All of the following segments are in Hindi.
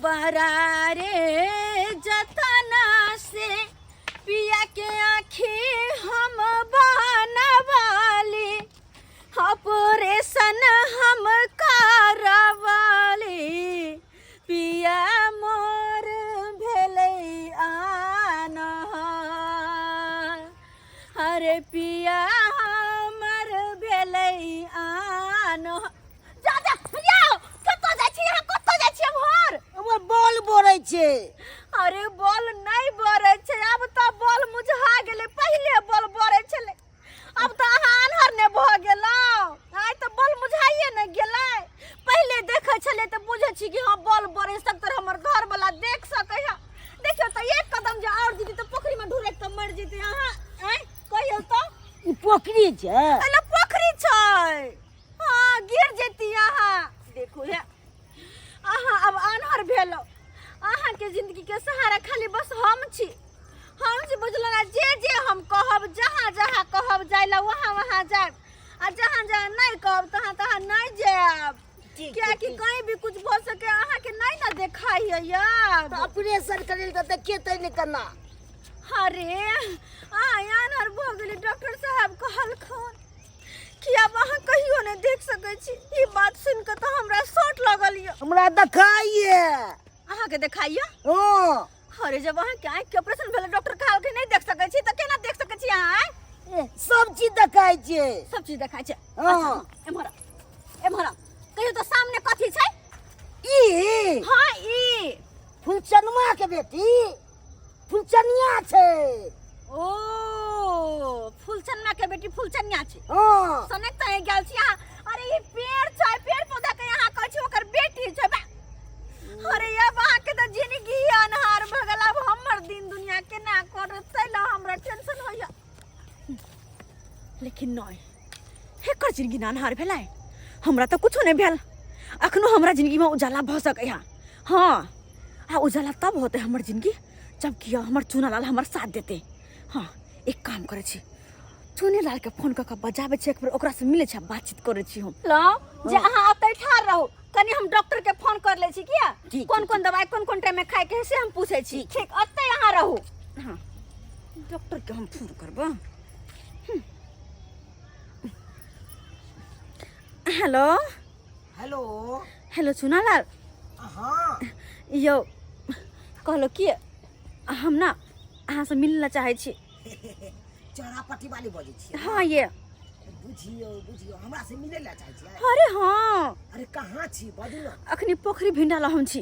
बरारे जतना से पिया के आँखी हम बनवाली ऑपरेशन हम करवाली पिया मोर भेलै आन्हर अरे पिया हमर भेलै आन्हर जा जा जाओ कतऽ जाइ छी अहाँ कतऽ जाइ छी हमर हमर बॉल बोरै छै अरे बॉल नहीं बरै छै अब तऽ बॉल मुझा गेलै पहिले बॉल बरै छलै अब तऽ अहाँ आन्हर ने भऽ गेलौ आइ तऽ बॉल मुझाइए ने गेलै पहिले देखै छलै तऽ बुझै छी कि हाँ बॉल बरै सकतर हमर घर वाला देख सकै है देखियो तऽ एक कदम जे और दीदी तऽ पोखरी में ढुरैक तऽ मर जेतै अहाँ आइ कहियो तऽ ई पोखरी छै अरे पोखरी छै हाँ गिर जेती अहाँ देखू हे अहाँ अब आन्हर भेलौ अहाँ के जिंदगी के सहारा खाली बस हम छी बुझलो ना जे हम कहब जहाँ जहाँ कहब जाइला वहाँ वहाँ जाब आ जहाँ जहाँ नहीं कहब तहाँ तहाँ नहीं जाब क्या कि कहीं भी कुछ हो सके अहाँ के नहीं ना देखाई है यार तो ऑपरेशन करे त देखेतै नहीं करना अरे आन्हर भऽ गेली डॉक्टर साहब कहलखुन कि अब अहाँ कहियो नहीं देख सकै छी ई बात सुन के तो हमरा शॉट लगल ये हमरा देखाइए अहाँ के देखाइए हां अरे जब अहाँ के आँख के ऑपरेशन भेल डॉक्टर कहल के नहीं देख सकै छी त केना देख सकै छी अहाँ सब चीज देखाइ छै सब चीज देखाइ छै हां एमहरा कहियो तो सामने कथी छै ई हां ई फुलचनमा के बेटी फुलचनिया छै ओ फुलचनमा के बेटी फुलचनिया छै हां सनक त गेल छी अहाँ अरे ई पेड़ छै पेड़ पौधा के यहाँ कहै छी ओकर बेटी छै बा अरे ये अहाँ के त जिंदगी अनहार भ गेल अब हमर दिन दुनिया केना करतै ला हमरा टेंशन होइया लेकिन नहीं हेकर जिंदगी अनहार भेलै हमरा तो कुछो नहीं भेल अखनो हमरा जिंदगी में उजाला भ सकै है हाँ आ उजाला तब होते हमर जिंदगी जब कि हमर चुनालाल हमर साथ देते हाँ एक काम करे छी चुनीलाल के फोन कऽ बजाबै छी एक बेर ओकरा से मिले छी बातचीत करे छी हम लो जे अहाँ अतै ठार रहू कनी हम डॉक्टर के फोन कर ले छी किया कौन कौन दवाई कौन कौन टाइम में खाए के से हम पूछे छी ठीक अतै अहाँ रहू हाँ डॉक्टर के हम फोन करबो हेलो हेलो हेलो चुनालाल हां यो कहलो कि हम ना अहाँ से मिलना चाहे छी चौरापट्टी वाली बजै छी हाँ ये बुझियो हमरा से मिले ला चाहै छी अरे हाँ अरे कहाँ छी बाजू ना अखनी पोखरी भिंडाला हम छी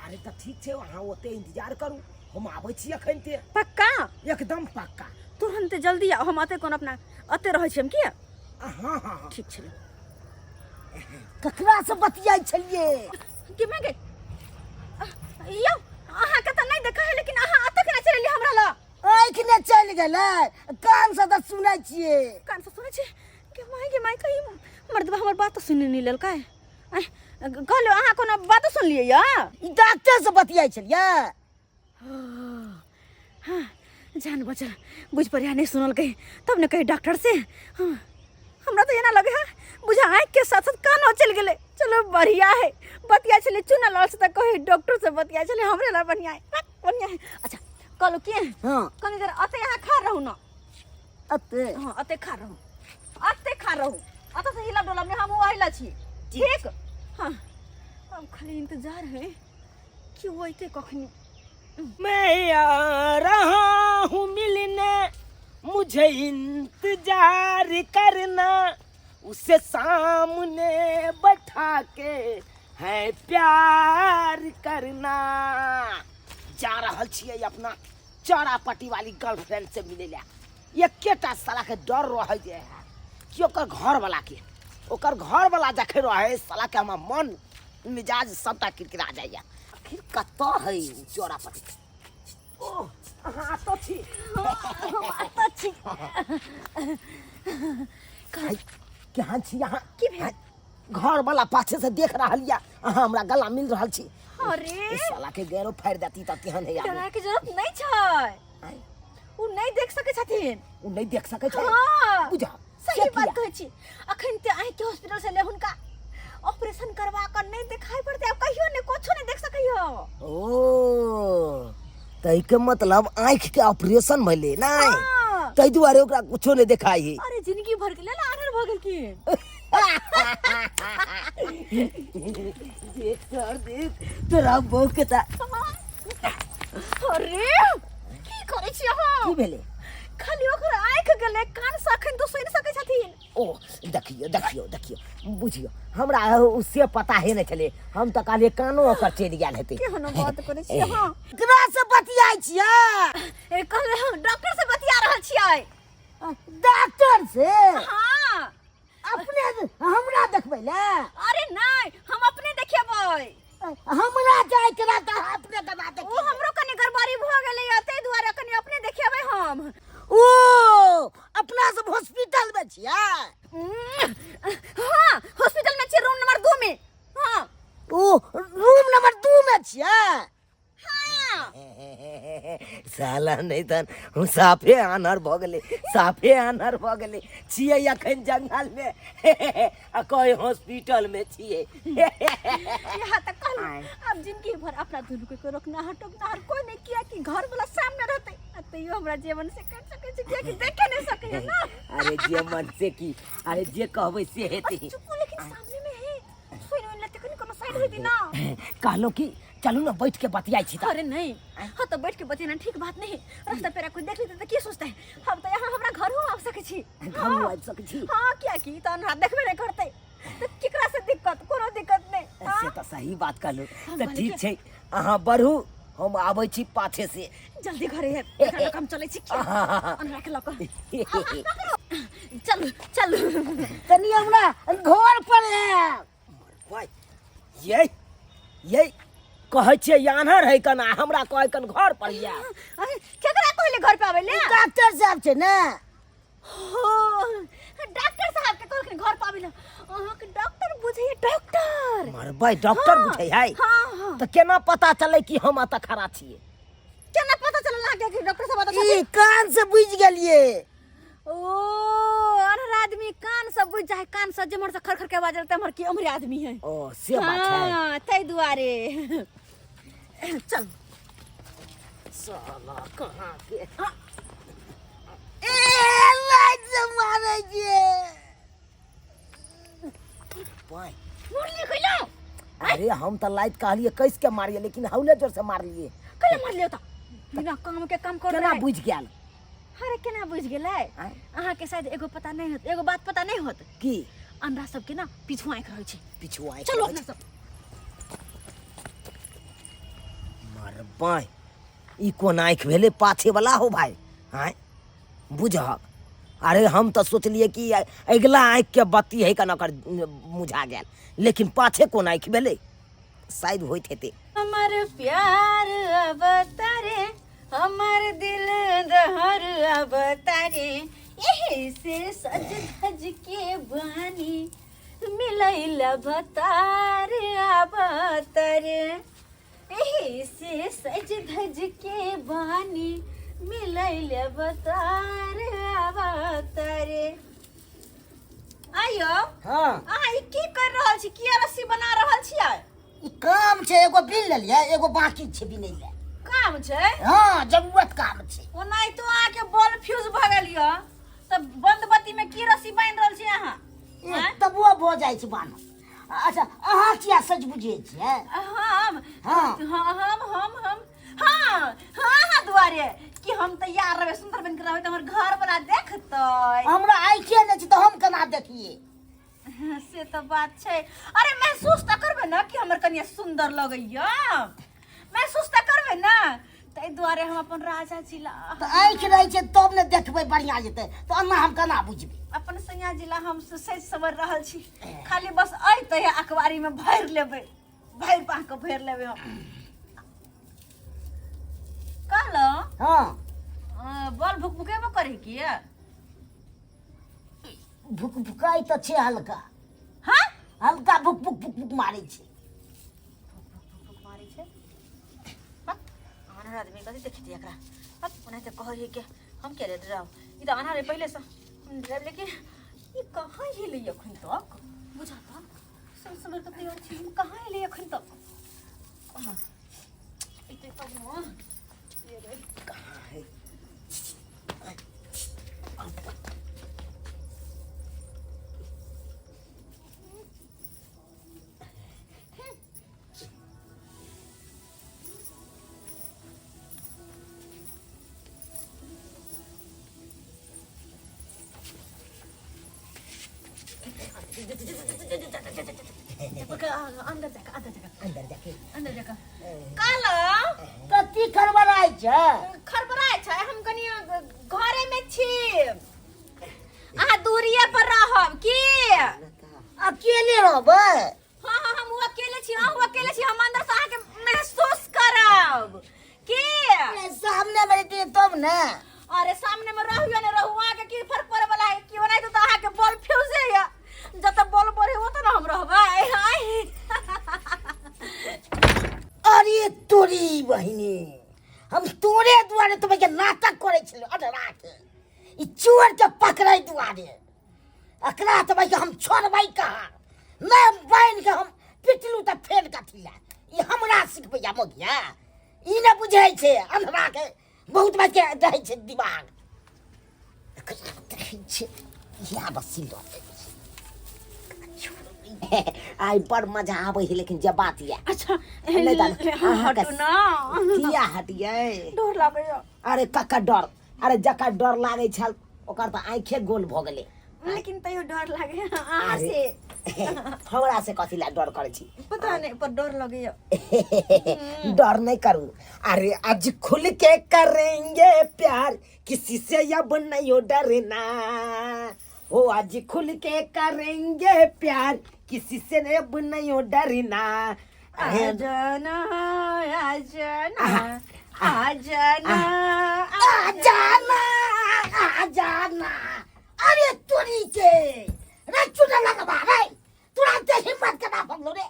अरे त ठीक छै वहाँ ओते इंतजार करू हम आबै छी अखन ते पक्का एकदम पक्का तुरंत जल्दी आओ हम अते कोन अपना अते रहै छी हम किया हां हां ठीक छलै ककरा से बतियाइ छलिए कि मैं गई यो अहाँ के त नहीं देखा है लेकिन अहाँ अते केना चलि हमरा ला आँख ने चल गेलै कान से त सुनै छिए कान से सुनै छी के माय कही मर्दबा हमर बात सुन नहीं लेल काय कहलो अहाँ कोनो बात सुन लिए या ई डॉक्टर से बतियाइ छलिए हाँ जान बचल बुझ पर नहीं सुनल कही तब ने कही डॉक्टर से हाँ हमरा तो ये ना लगे है बुझा आँख के साथ साथ कानो चल गेले चलो बढ़िया है बतिया चले चुनालाल से तक कही डॉक्टर से बतिया चले हमरे ला बढ़िया है अच्छा कहलो के हां कनी देर अते यहाँ खा रहू ना अते हाँ अते खा रहू अते से हिला डोला में हम आइला छी ठीक हाँ अब खाली इंतजार है कि वो इते कखनी मैं आ रहा हूँ मिलने मुझे इंतजार करना उसे सामने बैठा के है प्यार करना जा रहल छियै अपना चौरापट्टी वाली गर्लफ्रेंड से मिले ला एकेटा साला के डर रह जे है कि ओकर घर वाला देखे रहे साला के हमर मन मिजाज सबटा किरकिरा जाइए आखिर कतऽ है चौरापट्टी ओ हाँ तो छी केहन छी यहाँ की भेल घर वाला पाछे से देख रहा लिया अहाँ हमरा गला मिल रहा छी अरे इस साला के गैरो फाड़ देती त केहन है यार डरा के जरूरत नहीं छै उ नहीं देख सके छथिन उ नहीं देख सके छै हाँ बुझा सही बात कहै छी अखन ते आइ के हॉस्पिटल से ले हुनका ऑपरेशन करवा कर नहीं दिखाई पड़ते अब कहियो ने कुछो नहीं देख सकइयो ओ तई के मतलब आँख के ऑपरेशन भइले नहीं हाँ। तई दुआरे ओकरा कुछो नहीं देखाई है अरे जिंदगी भर के लेल आनर भ गेल की देख सर देख तोरा बहू के ता अरे की करै छी अहाँ की भेले खाली ओकर आँख गेले कान सखन तो सुनि सकै छथिन ओ देखियो बुझियो हमरा उससे पता है नहीं चले हम तो काले कानो ओकर चल गेल हेते केहन बात करै छी अहाँ केकरा से बतियाई छियै ए कहले हम डॉक्टर से बतिया रहल छियै डॉक्टर से हाँ अपने हमरा देखबै ले अरे नहीं हम अपने देखेबै हमरा जाय करा त अपने दबा दे ओ हमरो कनी गड़बड़ी भ गेलै तै दुआरे कनी अपने देखेबै हम ओ अपना सब हॉस्पिटल में छियै हाँ हॉस्पिटल में छियै रूम नंबर 2 में हाँ ओ रूम नंबर 2 में छियै हाँ साला नहीं तन हम साफे आनर भ गेले छियै अखन जंगल में आ कोई हॉस्पिटल में छियै यहाँ तक कहलू अब जिंदगी भर अपना दुनू के रोकना हर कोई नहीं किया कि घर वाला सामने रहते तैयो हमरा जीवन से कर सके छी किया कि देखे नहीं सके है ना अरे जे मन से की अरे जे कहबै से हेतै चुप लेकिन सामने में है सुन लेते कनी कोनो साइड होती ना कहलो कि चलू ना बैठ के बतियाई छी अरे नहीं हाँ तो बैठ के बतियाना ठीक बात नहीं रास्ता पेरा कोई देख लेते तो की सोचते है हम तो यहाँ हमरा घर हो आ सके छी घर हो आ सके छी हाँ क्या की तो ना देखबे नहीं करते तो केकरा से दिक्कत कोनो दिक्कत नहीं से तो सही बात कहलू तो ठीक छै अहाँ बढ़ू हम आबै छी पाछे से जल्दी घरे है एकरा काम चले छी क्या अनरा के लक चल चल तनी हमरा घर पर है भाई ये कहै छै यानर है कना हमरा कहै कन घर पर या अरे केकरा कहले घर पे आबे ले डॉक्टर साहब छै ने हो डॉक्टर साहब के कहलखिन घर पे आबे ले अहाँ के डॉक्टर बुझे डॉक्टर मार भाई डॉक्टर बुझै है हां तो केना पता चले कि हम अत खड़ा छियै केना पता चलल लागे कि डॉक्टर साहब बता ई कान से बुझ गेलिए ओ अनहर आदमी कान से बुझ जाए कान से जमर से खरखर के आवाज रहता हमर की अमरी आदमी है ओ से बात है हां तै दुआरे चल साला कहां के ए लाइट से मारे जे भाई मुरली कइलो अरे हम तो लाइट कहलिए कैस के मारिए लेकिन हौले जोर से मारलिए कइले मार लियो त बिना काम के काम कर केना बुझ गेल अरे केना बुझ गेलै अहाँ के शायद एगो पता नहीं होत एगो बात पता नहीं होत की अंडा सब के ना पीछू आंख रहै छै पीछू आंख चलो अपना सब मार बाय ई कोन आंख भेले पाछे वाला हो भाई हां बुझह अरे हम तो सोचलिए कि अगला आंख के बत्ती है कना कर मुझा गेल लेकिन पाछे कोन आंख भेले शायद होइत हेते हमर प्यार अब तारे हमर दिल दहर अब तारे यही से सज धज के बानी मिलैल बतार अब तारे यही से सज धज के बानी मिलैल बतार अब तारे आयो हां अहाँ की कर रहल छी की रस्सी बना रहल छियै ई काम छै एगो बिल ले लिया एगो बाकी छै बिनै ले काम छै हां जरूरत काम छै ओनाइ तो आके बॉल फ्यूज भ गेल य त बंद बत्ती में की रस्सी बांध रहल छी अहाँ तबो भ जाइ छै बान अच्छा अहाँ किया सच बुझे छियै हम हाँ। हम हाँ दुआरे कि हम तैयार रहबे सुंदर बन के रहबे त हमर घर वाला देखतै हमरा आइखे नै छै त हम केना देखिए से तो बात छै अरे महसूस त करबे ना कि हमर कनिया सुंदर लगैया महसूस त करबे ना तै दुआरे हम अपन राजा जिला त आइख रहै छै तब ने देखबै बढ़िया जेतै त अन्ना हम केना बुझबै अपन सैया जिला हम सही सवर रहल छी खाली बस अइतै अखबारी में भर लेबै भर पा के भर लेबै हम कहलो हां बॉल भुकभुकेबो करे की भुक भुकाई त छै हल्का हां हल्का भुक भुक भुक भुक मारै छै भुक मारै छै अनहर आदमी कथी देखिति एकरा ओना त कहै के हम के डराव ई त अनहर पहले से डराव लेकिन ई कहां हिलै अखन तक बुझाता संसबर त तैयार छी हम कहां हिलै अखन तक इते सब न ये अंदर जाकर अंदर जाके अंदर जाकर कालो कथी खरबराय छ खरबराय छै हम कनी घरे में छी अहाँ दूरिये पर रहब की अकेले रहबै हाँ हाँ हम अकेले छी अहाँ अकेले छी हम अंदर से अहाँके महसूस करब की सामने में रहते तब ने अरे सामने में रहू या नहीं रहू अहाँके की फर्क पड़े वाला है की ओनाइ तो अहाँके बॉल फ्यूज है या जत बॉल पड़े वो तो ना हम रहबै अरे तोरी बहिनी हम तोरे दुआरे तुम्हें के नाटक करे छलो अधरा के ई चोर के पकड़ै दुआरे अकरा तुम्हें के हम छोड़बै कहाँ मैं बहन के हम पिटलू त फेल कथिला ई हमरा सिखबैया मोगिया ई न बुझै छै अधरा के बहुत बात के रहै छै दिमाग देखै छै या बसिल आई बड़ मजा आबै है लेकिन जब बात ये अच्छा नहीं दादा, हटू ना किया हटियै डर लागैया अरे कक्का डर अरे जकर डर लागै छल ओकर त आंखे गोल भ गेलै लेकिन तैयो डर लागे अहाँ से हमरा से कथी ला डर करै छी पता नहीं पर डर लगैया डर नहीं करू अरे आज खुल के करेंगे प्यार किसी से अब नहीं डरना ओ आज खुल के करेंगे प्यार किसी से अब नहीं डरना आजाना आजाना आजाना आजाना आजाना अरे तोरी के रे चुना लगा रे तुरंत हिम्मत करना पगलो रे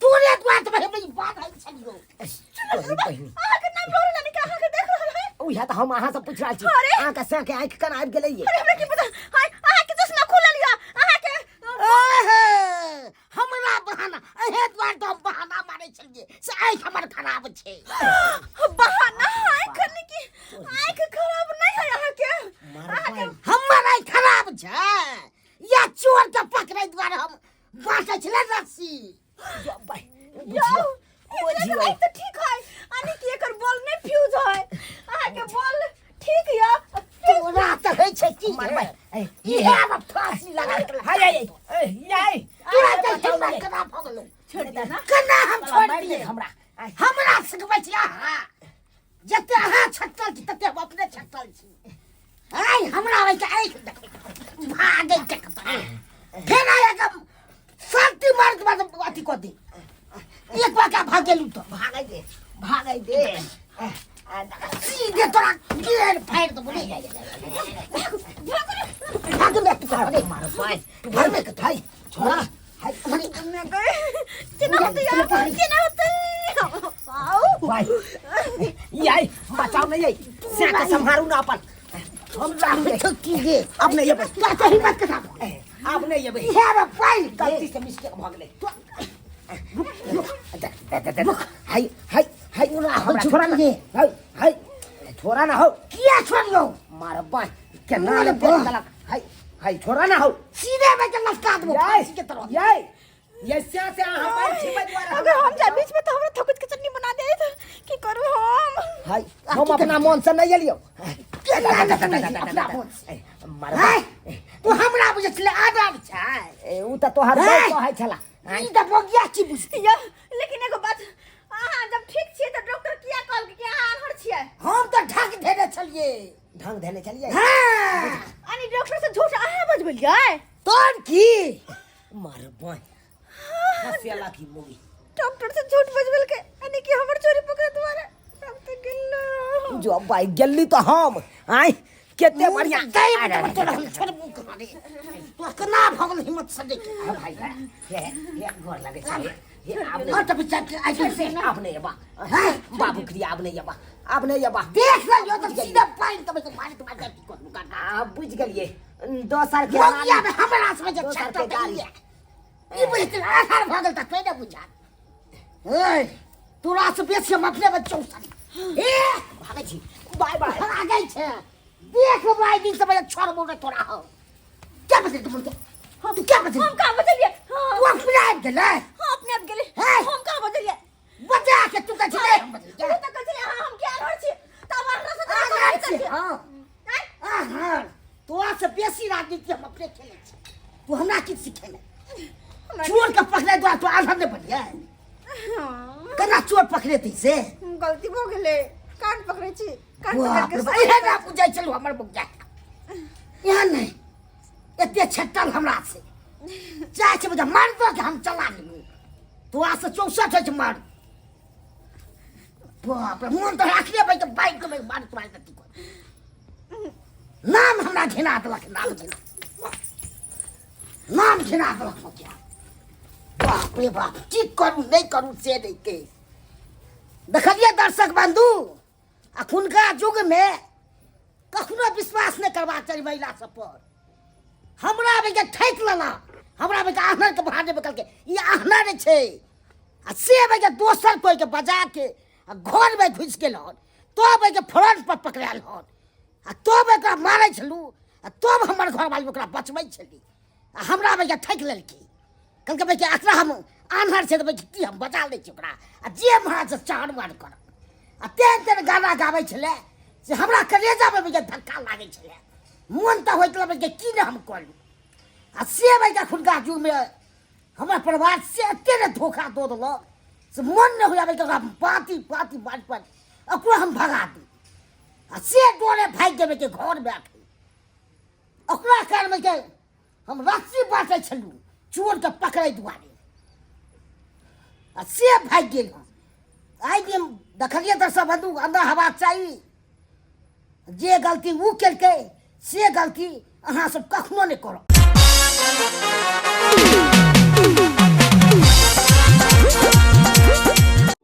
तोरे द्वार में हम बात है छलियो अरे बहिनी अहाँके नाम लोरे नानी का अहाँके देख रहल है ओहा त हम अहाँ से पूछ रहल छी अरे! अहाँ के से के आंख कन आबि गेलै अरे हमरा की पता हाय अहाँके चश्मा खुलल या अहाँके ओहे हमरा बहाना एहे द्वार तो हम बहाना मारै छलिए से आंख हमर खराब छै बहाना आँख की आँख खराब नहीं है अहाँके हमर आंख खराब छै या चोर के पकड़ै द्वारे हम बाँटै छलै रस्सी जो भाई याओ बुझियो तो ठीक है आनी की एकर बॉल नहीं फ्यूज है अहाँके बॉल ठीक या तोरा त है छै की मारबै ये अब फांसी लगा के हाय हाय याय तोरा त हिम्मत कना भगलो छोड़ दे ना कना हम छोड़ मारि दिए दे हमरा हमरा सिखबै छी अहाँ जते अहाँ छटल छी तते हम अपने छटल छी आइ हमरा आइ के आइ भागै के फेर आइ के शक्ति मार के बाद अथी को दे एक बार का भागेलू तो भागै दे सीधे तोरा गिर फाड़ दो बोले भाग में तू अरे मारो भाई घर में के भाई छोड़ा हाय अरे केना होतै यार केना होतै आओ भाई याय बचाओ नहीं याय से के संभारू ना अपन हम जाने की जे अपने ये बस तो हिम्मत के साथ आपने ये भाई यार भाई गलती से मिस्टेक भ गेलै हाय हाय हाय ना हम छोड़ा ना हाय हाय छोड़ा ना हो किया छोड़ियो मार भाई केना ले पेट गलक हाय हाय छोड़ा ना हो सीधे में के लटका दो फांसी के तरफ याय ये से हमारे छिपे द्वारा अगर हम जाए बीच में तो हमरा थकुच के चटनी बना दे तो की करू हम हाय हम अपना मन से नहीं लियो मार तू हमरा बुझले आदम छै उ त तोहर बात कहै छला ई त बगिया छी बुझती या लेकिन एगो बात अहाँ जब ठीक छियै तो डॉक्टर किया कहल कि अहाँ अनहर छियै हम त ढक देने छलिए ढंग देने छलिए अनि डॉक्टर से झूठ अहाँ बजबलियै तोन की मार भाई हसियाला की मोगी डॉक्टर से झूठ बजबल के अनि कि हमर चोरी पकड़ तुम्हारे हम तो गिल्लो जो भाई गल्ली तो हम आई केते बढ़िया दई तो हम छोड़ मुंह कर दे तू कना भगल हिम्मत से देख भाई ये घर लगे छै ये आप तो बिचार के आई से आपने ये बा बाबू क्रिया आपने ये बा देख ल यो तो सीधा पाइन तब से मारे तो मार को आ बुझ गेलिए 2 साल के मोगिया में हमरा से जब छटता गाली ई बुझते आधार भगल तक नहीं बुझा ए तोरा से बेसी हम अपने बच्चों से ए भागे छी बाय बाय भागे छे देख भाई दिन से मैं छोड़ बोल तोरा हो क्या बजे तुम हां तू क्या बजे हम कहां बजलिए तू अपने आप गेले हां अपने आप गेले हैं? हम कहां बजलिए बजा के तू का छले तू तो कहले हम क्या अनहर छी तब हमरा से तो हां हां तोरा से बेसी राजनीति हम अपने खेले छी तू हमरा की सिखेले चोर के पकड़े दो तो आधा नहीं बढ़िया हाँ, केना चोर पकड़े थी से गलती हो गेले कान पकड़े छी कान बाप पकड़ रे के बाप इहे ना पूछै चलू हमर बुझा यहाँ नहीं एते छट्टल हमरा से चाहे छे मुझे मार दो कि हम चला लेंगे तो आज से 64 है मार बाप रे मन तो आखिरी भाई के बाइक में मार तुम्हारे गति को नाम हमरा घिना देलक नाम घिना देलक क्या बाप रे बाप की करू नहीं करू से नहीं के देखलिए दर्शक बंधु अखुनका युग में कखनो विश्वास नहीं करबा चाहिए महिला सब पर हमरा बेके ठैक लेना हमरा बेके आहनर के बहाने बकल के ये आहनर नहीं छे आ से बेके दोसर कोई के बजा के आ घर में घुस गेल हन तो बेके फ्रंट पर पकड़ायल हन आ तो बेके मारै छलू आ तब हमर घर वाली ओकरा बचबै छली आ हमरा बेके ठैक लेलकी कहलकै बेके एकरा हम आन्हर से बेके की हम बचा लै छी ओकरा आ जे महाराज से चार मार कर आ तेन तेन गाना गाबै छले से हमरा कलेजा में बेके धक्का लागै छले मन तो होइत लगे की ने हम करू आ से बेके खुनका जुग में हमरा परिवार से एते ने धोखा दो दलो से मन न होया बेके पाती पाती बात पर ओकरा हम भगा दी आ से डोरे भाग के बेके घर में आके ओकरा कार में के हम रस्सी बाटे छलू चोर के पकड़े दुआरे आ से भाग गेल आई दिन देखलिए दर्शक बंधु अंदर हवा चाहिए जे गलती वो केलकै से गलती अहाँ सब कखनो नहीं करो